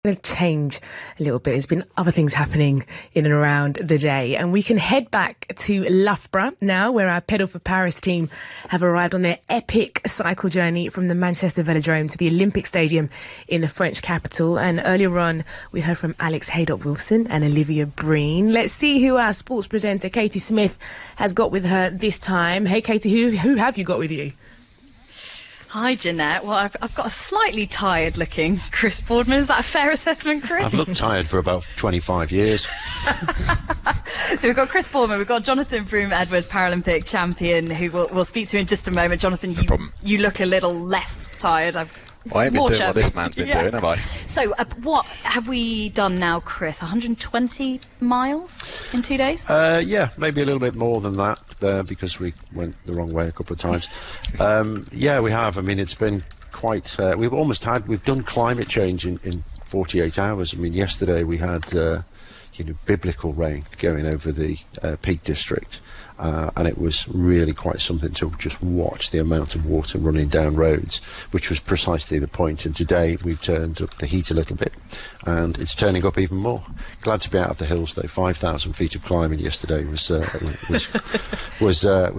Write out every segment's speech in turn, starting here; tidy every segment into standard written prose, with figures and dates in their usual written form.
Going to change a little bit. There's been other things happening in and around the day, and we can head back to Loughborough now, where our Pedal for Paris team have arrived on their epic cycle journey from the Manchester Velodrome to the Olympic Stadium in the French capital. And earlier on, we heard from Alex Haydock-Wilson and Olivia Breen. Let's see who our sports presenter Katie Smith has got with her this time. Hey, Katie, who have you got with you? Hi, Jeanette. Well, I've got a slightly tired-looking Chris Boardman. Is that a fair assessment, Chris? I've looked tired for about 25 years. So we've got Chris Boardman, we've got Jonathan Broome-Edwards, Paralympic champion, who we'll speak to in just a moment. Jonathan, you look a little less tired. I ain't been doing what this man's been doing, have I? So what have we done now, Chris? 120 miles in 2 days? Yeah, maybe a little bit more than that, because we went the wrong way a couple of times. Yeah, we have. I mean, it's been quite... we've done climate change in 48 hours. I mean, yesterday we had... biblical rain going over the Peak District, and it was really quite something to just watch the amount of water running down roads, which was precisely the point. And today we've turned up the heat a little bit, and it's turning up even more. Glad to be out of the hills though. 5,000 feet of climbing yesterday was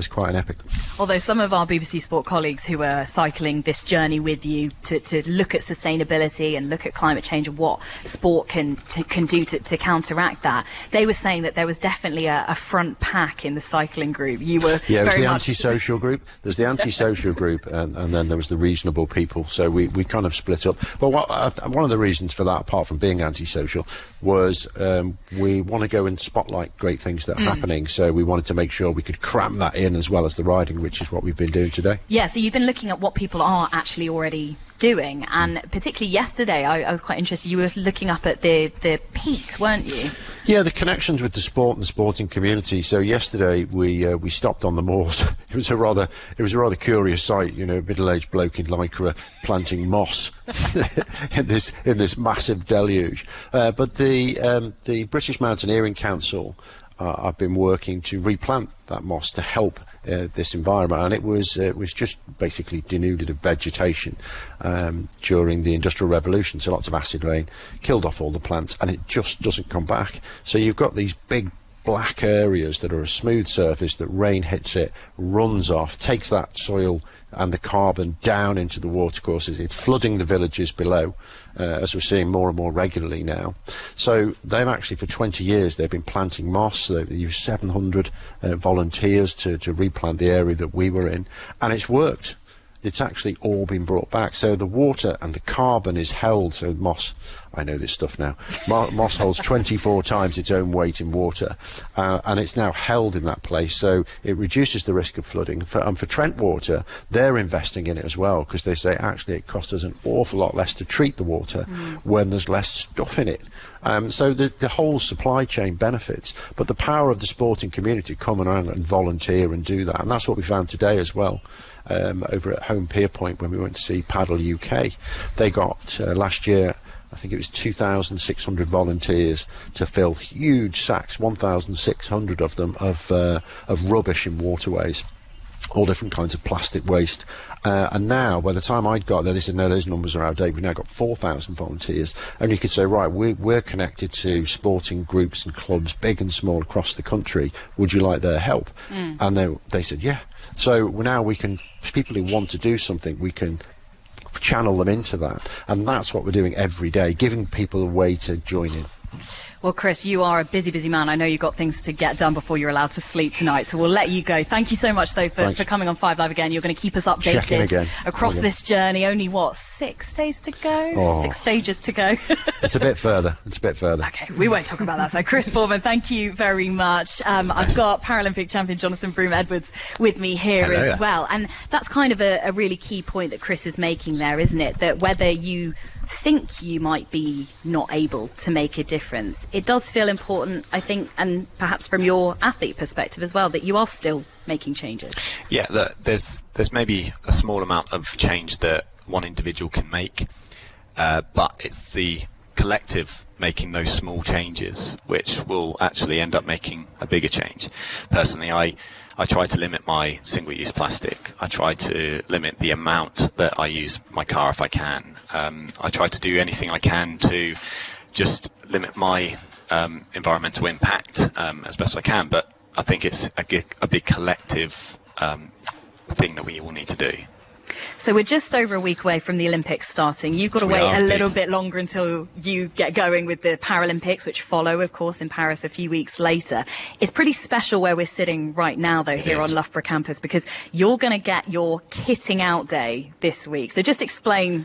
quite an epic. Although some of our BBC Sport colleagues who are cycling this journey with you to look at sustainability and look at climate change and what sport can do to counteract that, they were saying that there was definitely a front pack in the cycling group. You were it was very the much antisocial group. There's the antisocial group, and then there was the reasonable people. So we kind of split up. But one of the reasons for that, apart from being antisocial, was we want to go and spotlight great things that are happening. So we wanted to make sure we could cram that in as well as the riding, which is what we've been doing today. Yeah, so you've been looking at what people are actually already doing, and particularly yesterday I was quite interested. You were looking up at the peaks, weren't you? Yeah, the connections with the sport and the sporting community. So yesterday we stopped on the moors. It was a rather curious sight, middle-aged bloke in lycra planting moss in this massive deluge. But the British Mountaineering Council I've been working to replant that moss to help this environment, and it was just basically denuded of vegetation during the Industrial Revolution. So lots of acid rain killed off all the plants, and it just doesn't come back. So you've got these big black areas that are a smooth surface that rain hits it, runs off, takes that soil and the carbon down into the watercourses. It's flooding the villages below, as we're seeing more and more regularly now. So they've actually, for 20 years, they've been planting moss. They've used 700 volunteers to replant the area that we were in, and it's worked. It's actually all been brought back. So the water and the carbon is held. So moss, I know this stuff now, moss holds 24 times its own weight in water, and it's now held in that place. So it reduces the risk of flooding. And for Trent Water, they're investing in it as well, because they say actually it costs us an awful lot less to treat the water when there's less stuff in it. So the whole supply chain benefits, but the power of the sporting community come around and volunteer and do that. And that's what we found today as well. Over at Home Pierpoint, when we went to see Paddle UK, they got last year, I think it was 2,600 volunteers to fill huge sacks, 1,600 of them, of rubbish in waterways, all different kinds of plastic waste. And now, by the time I'd got there, they said, no, those numbers are outdated. We've now got 4,000 volunteers. And you could say, right, we're connected to sporting groups and clubs, big and small, across the country. Would you like their help? And they said, yeah. So now we can, people who want to do something, we can channel them into that. And that's what we're doing every day, giving people a way to join in. Well, Chris, you are a busy man. I know you've got things to get done before you're allowed to sleep tonight, so we'll let you go. Thank you so much, though, for coming on 5 Live again. You're going to keep us updated across this journey. Only, 6 days to go? 6 stages to go? It's a bit further. Okay, we won't talk about that. So, Chris Boardman, thank you very much. I've got Paralympic champion Jonathan Broome-Edwards with me here as well. And that's kind of a really key point that Chris is making there, isn't it? That whether you think you might be not able to make a difference, it does feel important, I think, and perhaps from your athlete perspective as well, that you are still making changes. Yeah, there's maybe a small amount of change that one individual can make, but it's the collective making those small changes which will actually end up making a bigger change. Personally, I I try to limit my single-use plastic. I try to limit the amount that I use my car if I can. I try to do anything I can to just limit my environmental impact as best I can. But I think it's a big collective thing that we all need to do. So we're just over a week away from the Olympics starting. You've got to wait a little bit longer until you get going with the Paralympics, which follow, of course, in Paris a few weeks later. It's pretty special where we're sitting right now, though, here on Loughborough campus, because you're going to get your kitting out day this week. So just explain